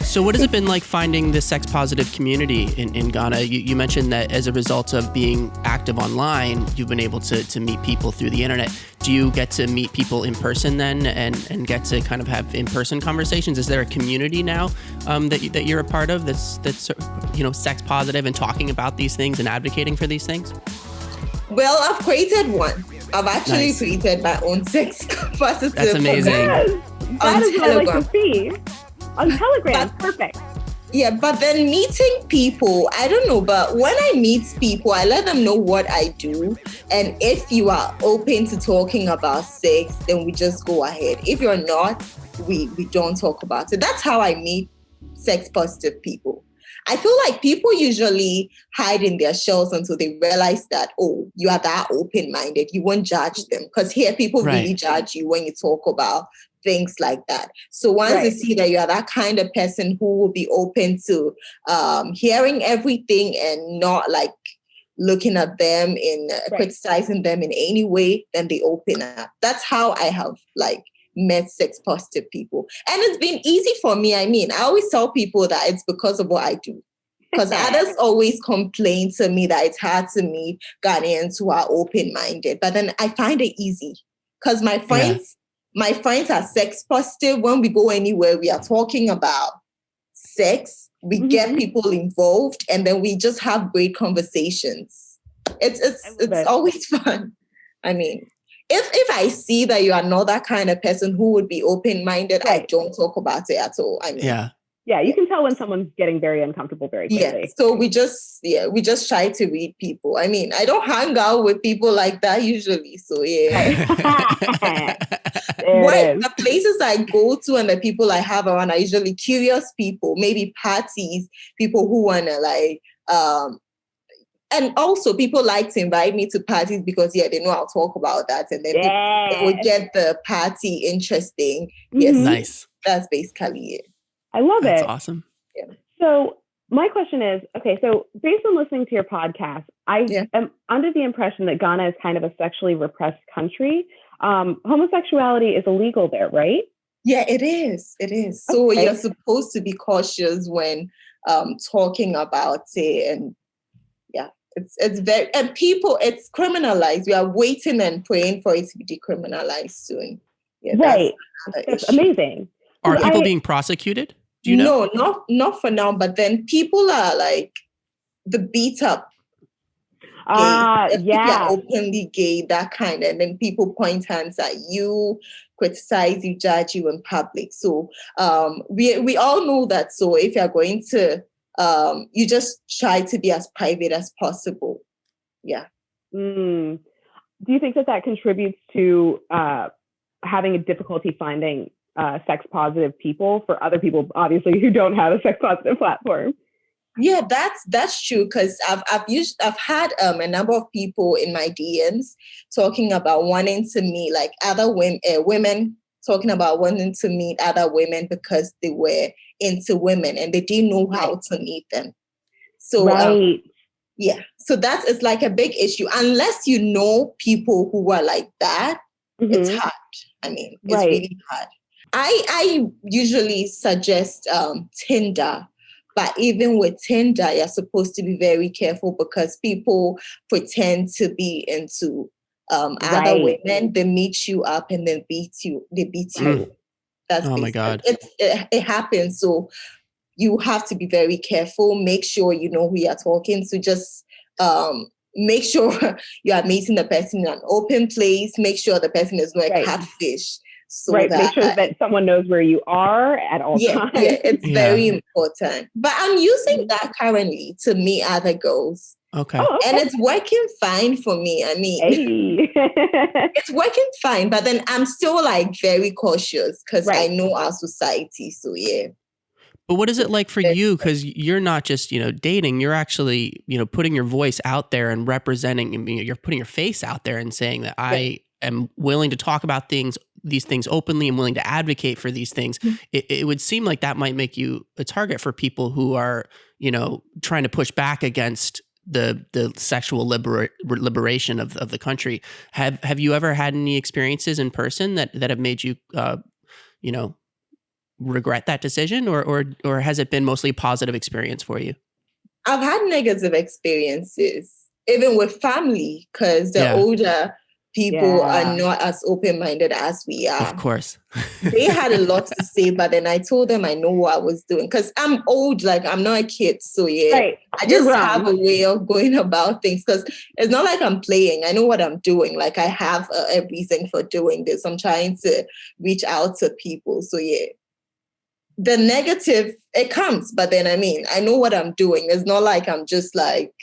So what has it been like finding the sex positive community in Ghana? You mentioned that as a result of being active online, you've been able to meet people through the internet. Do you get to meet people in person then and get to kind of have in-person conversations? Is there a community now that you're a part of that's sex positive and talking about these things and advocating for these things? Well, I've created one. I've actually created my own sex positive. That's amazing. Yes, that is what I like to see. On Telegram, perfect. Yeah, but then meeting people, I don't know, but when I meet people, I let them know what I do. And if you are open to talking about sex, then we just go ahead. If you're not, we don't talk about it. That's how I meet sex positive people. I feel like people usually hide in their shells until they realize that, oh, you are that open-minded. You won't judge them. Because here, people really judge you when you talk about things like that. So once they see that you are that kind of person who will be open to hearing everything and not like looking at them and criticizing them in any way, then they open up. That's how I have like met sex positive people. And it's been easy for me. I mean, I always tell people that it's because of what I do. Because others always complain to me that it's hard to meet Ghanaians who are open-minded. But then I find it easy because my friends are sex positive. When we go anywhere, we are talking about sex. We get people involved, and then we just have great conversations. It's always fun. I mean, if I see that you are not that kind of person who would be open-minded, I don't talk about it at all. I mean, yeah, you can tell when someone's getting very uncomfortable very quickly. Yeah, so we just try to read people. I mean, I don't hang out with people like that usually. So the places I go to and the people I have around are usually curious people, maybe parties, people who wanna like and also people like to invite me to parties because they know I'll talk about that and then they will get the party interesting. Yes, nice. That's basically it. I love That's it. Awesome. Yeah. So my question is, okay, so based on listening to your podcast, I am under the impression that Ghana is kind of a sexually repressed country. Homosexuality is illegal there, right? Yeah, it is. It is. So you're supposed to be cautious when talking about it. And it's very, and people, it's criminalized. We are waiting and praying for it to be decriminalized soon. Yeah, that's amazing. Are people being prosecuted? Do you know? No, not for now. But then people are like the beat up. People are openly gay, that kind of, and then people point hands at you, criticize you, judge you in public. So we all know that. So if you're going to, you just try to be as private as possible. Yeah. Do you think that contributes to having a difficulty finding sex positive people for other people, obviously, who don't have a sex positive platform? Yeah, that's true. Because I've had a number of people in my DMs talking about wanting to meet like other women talking about wanting to meet other women because they were into women and they didn't know how to meet them. So so it's like a big issue unless you know people who are like that. It's hard. I mean, it's really hard. I usually suggest Tinder, but even with Tinder, you're supposed to be very careful because people pretend to be into other women. They meet you up and then beat you. They beat you. That's my God. It happens. So you have to be very careful. Make sure you know who you're talking to. Just make sure you are meeting the person in an open place. Make sure the person is not a catfish. So make sure that someone knows where you are at all times. Yeah, it's very important. But I'm using that currently to meet other girls. Okay. And it's working fine for me. I mean, it's working fine, but then I'm still like very cautious because I know our society. So yeah. But what is it like for you? Because you're not just, dating, you're actually, putting your voice out there and representing, you're putting your face out there and saying that I am willing to talk about these things openly and willing to advocate for these things. It would seem like that might make you a target for people who are, trying to push back against the sexual liberation of the country. Have you ever had any experiences in person that have made you regret that decision, or has it been mostly a positive experience for you? I've had negative experiences, even with family, because the older people are not as open-minded as we are. Of course. They had a lot to say, but then I told them I know what I was doing because I'm old, like I'm not a kid. So I just have a way of going about things because it's not like I'm playing. I know what I'm doing. Like I have a reason for doing this. I'm trying to reach out to people. So the negative, it comes, but then I know what I'm doing. It's not like I'm just like,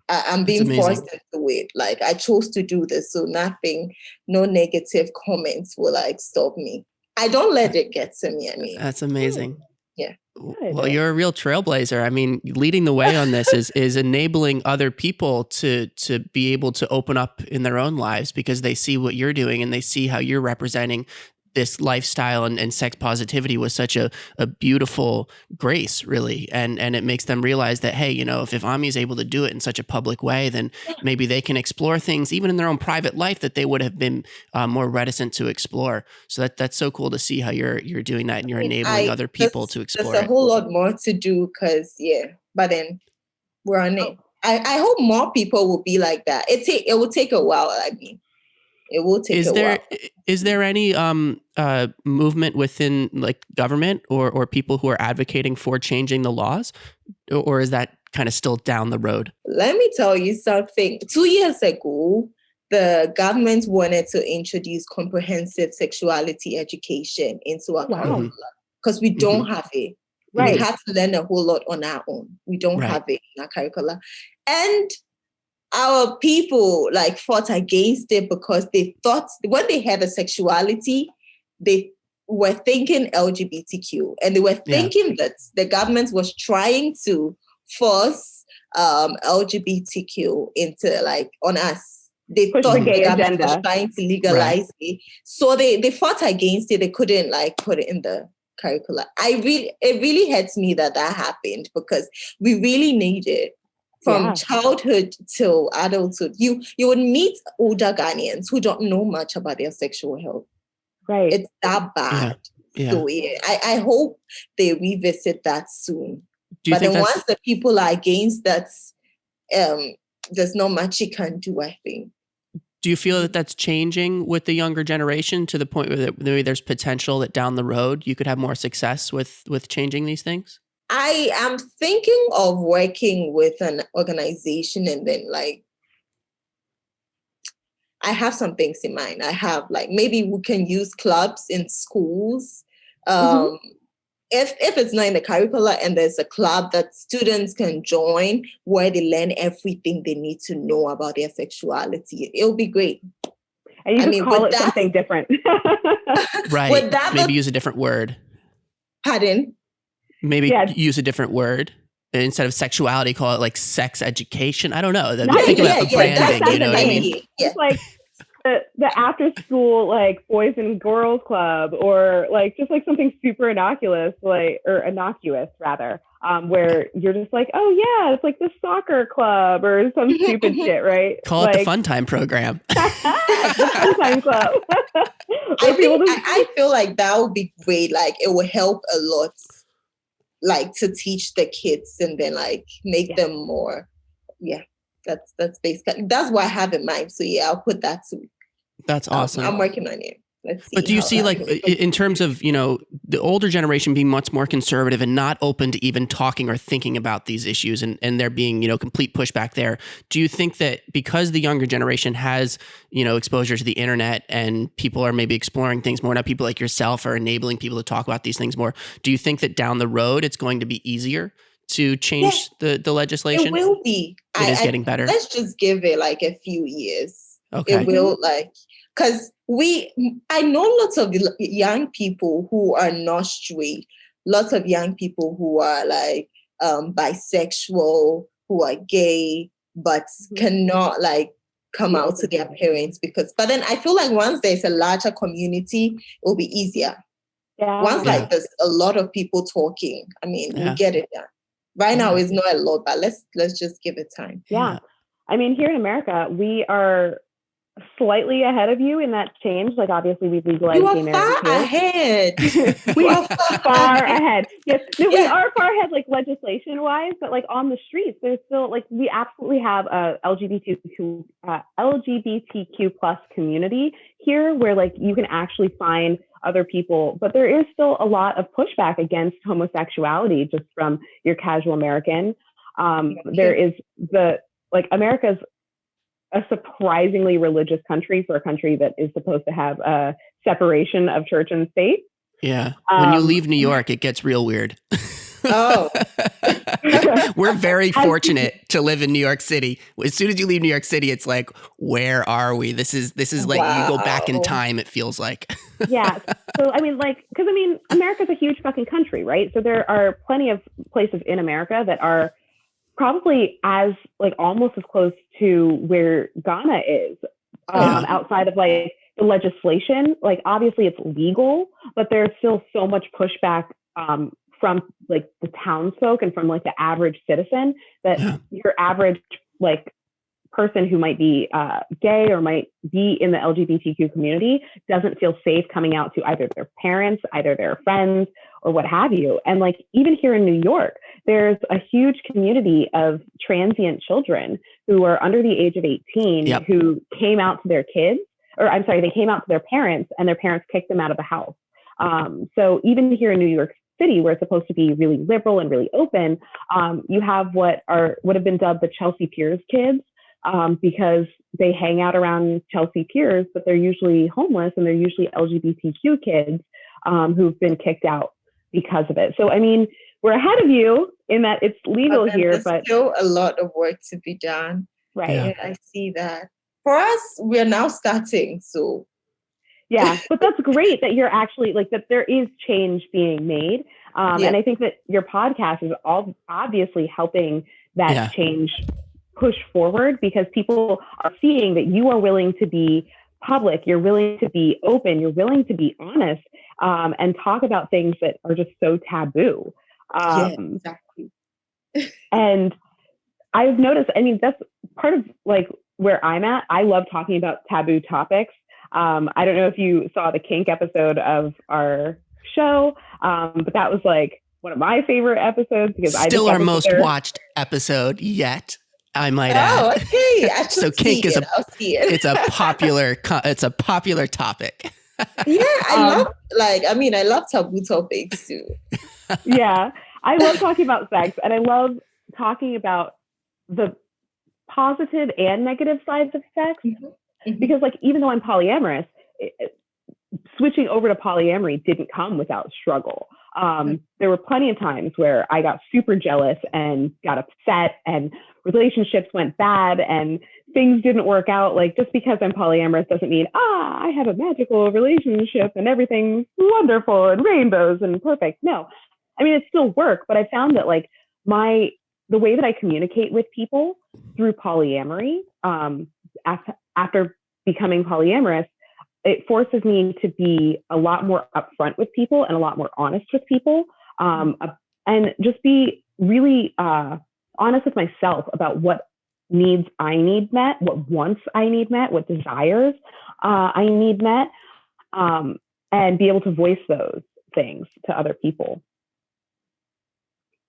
I'm being forced into it. Like I chose to do this. So no negative comments will like stop me. I don't let it get to me. That's amazing. Yeah. Well, you're a real trailblazer. I mean, leading the way on this is enabling other people to be able to open up in their own lives because they see what you're doing and they see how you're representing this lifestyle and sex positivity was such a beautiful grace, really. And it makes them realize that, hey, if Ami is able to do it in such a public way, then maybe they can explore things even in their own private life that they would have been more reticent to explore. So that's so cool to see how you're doing that and you're enabling other people to explore. There's a whole lot more to do because, but then we're on it. I hope more people will be like that. It will take a while. It will take a while. Is there any movement within like government or people who are advocating for changing the laws, or is that kind of still down the road? Let me tell you something. 2 years ago, the government wanted to introduce comprehensive sexuality education into our curriculum because we don't have it. Right. We have to learn a whole lot on our own. We don't have it in our curriculum. And our people like fought against it because they thought when they had a sexuality, they were thinking LGBTQ and they were thinking that the government was trying to force LGBTQ into like on us. They thought the government was trying to legalize it. So they fought against it. They couldn't like put it in the curriculum. It really hurts me that happened because we really need it. From childhood till adulthood, you would meet older Ghanaians who don't know much about their sexual health. Right. It's that bad. Yeah. So I hope they revisit that soon. But then once the people are against that, there's not much you can do, I think. Do you feel that that's changing with the younger generation to the point where maybe there's potential that down the road you could have more success with changing these things? I am thinking of working with an organization and then like I have some things in mind. I have like maybe we can use clubs in schools. If it's not in the curricula and there's a club that students can join where they learn everything they need to know about their sexuality, it'll be great. And you just call it something different. Right. Maybe use a different word. Pardon? Maybe use a different word. Instead of sexuality, call it like sex education. I don't know. Think about the branding, you know what I mean? It's like the after school, like boys and girls club, or like just like something super innocuous, innocuous rather, where you're just like, oh yeah, it's like the soccer club or some stupid shit, right? Call it the Fun Time program. The Fun Time club. I feel like that would be great. Like it will help a lot. Like to teach the kids and then like make them more. That's basically that's what I have in mind. So I'll put that too. That's awesome. I'm working on it. Let's see. But do you see like in terms of, the older generation being much more conservative and not open to even talking or thinking about these issues and there being, complete pushback there. Do you think that because the younger generation has, exposure to the internet and people are maybe exploring things more now, people like yourself are enabling people to talk about these things more. Do you think that down the road it's going to be easier to change the legislation? It will be. It is getting better. Let's just give it like a few years. Okay. It will because I know lots of young people who are not straight, lots of young people who are like bisexual, who are gay, but cannot like come out to their parents but then I feel like once there's a larger community, it will be easier. Once like there's a lot of people talking, we get it done. Right now it's not a lot, but let's just give it time. Yeah. I mean, here in America, we are slightly ahead of you in that change. Like, obviously, we've legalized gay marriage. You are far ahead. We are far ahead. Yes, no, we are far ahead, like legislation-wise, but like on the streets, there's still like we absolutely have a LGBTQ plus community here, where like you can actually find other people, but there is still a lot of pushback against homosexuality just from your casual American. There is America's a surprisingly religious country for a country that is supposed to have a separation of church and state. Yeah. When you leave New York, it gets real weird. Oh. We're very fortunate to live in New York City. As soon as you leave New York City, it's like, where are we? This is like you go back in time, it feels like. Yeah. So, I mean, because America's a huge fucking country, right? So there are plenty of places in America that are probably as like almost as close to where Ghana is, outside of like the legislation. Like obviously it's legal, but there's still so much pushback from like the townsfolk and from like the average citizen that your average like person who might be gay or might be in the LGBTQ community doesn't feel safe coming out to either their parents, either their friends, or what have you. And like even here in New York, there's a huge community of transient children who are under the age of 18 who came out to their kids, or I'm sorry, they came out to their parents and their parents kicked them out of the house. So even here in New York City, where it's supposed to be really liberal and really open, you have what have been dubbed the Chelsea Piers kids, because they hang out around Chelsea Piers, but they're usually homeless and they're usually LGBTQ kids who've been kicked out because of it. So, I mean, we're ahead of you in that it's legal here, but still a lot of work to be done. Right. Yeah, I see that. For us, we're now starting. So, yeah, but that's great that you're actually like that there is change being made. And I think that your podcast is all obviously helping that change push forward, because people are seeing that you are willing to be public, you're willing to be open, you're willing to be honest, and talk about things that are just so taboo. Exactly. And I've noticed, I mean, that's part of like where I'm at. I love talking about taboo topics. I don't know if you saw the kink episode of our show, but that was like one of my favorite episodes because still our most watched episode yet, I might add. Oh, okay. So kink is it's a popular topic. Yeah, I love taboo topics too. Yeah, I love talking about sex, and I love talking about the positive and negative sides of sex. Mm-hmm. Because like, even though I'm polyamorous, switching over to polyamory didn't come without struggle. There were plenty of times where I got super jealous and got upset and relationships went bad and things didn't work out. Like, just because I'm polyamorous doesn't mean, I have a magical relationship and everything's wonderful and rainbows and perfect. No, I mean, it's still work, but I found that like the way that I communicate with people through polyamory, after becoming polyamorous, it forces me to be a lot more upfront with people and a lot more honest with people, and just be really honest with myself about what needs I need met, what wants I need met, what desires I need met, and be able to voice those things to other people.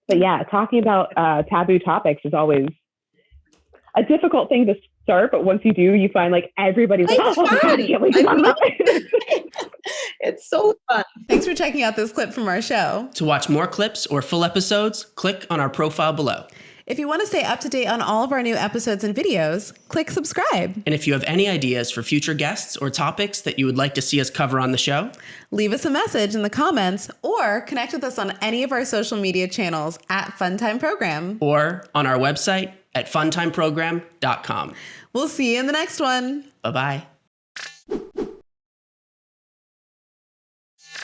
But yeah, talking about taboo topics is always a difficult thing to start, but once you do, you find like everybody's like, oh my God, I can't wait to talk about it. It's so fun. Thanks for checking out this clip from our show. To watch more clips or full episodes, click on our profile below. If you want to stay up to date on all of our new episodes and videos, click subscribe. And if you have any ideas for future guests or topics that you would like to see us cover on the show, leave us a message in the comments or connect with us on any of our social media channels at Funtime Program or on our website at funtimeprogram.com. We'll see you in the next one. Bye-bye.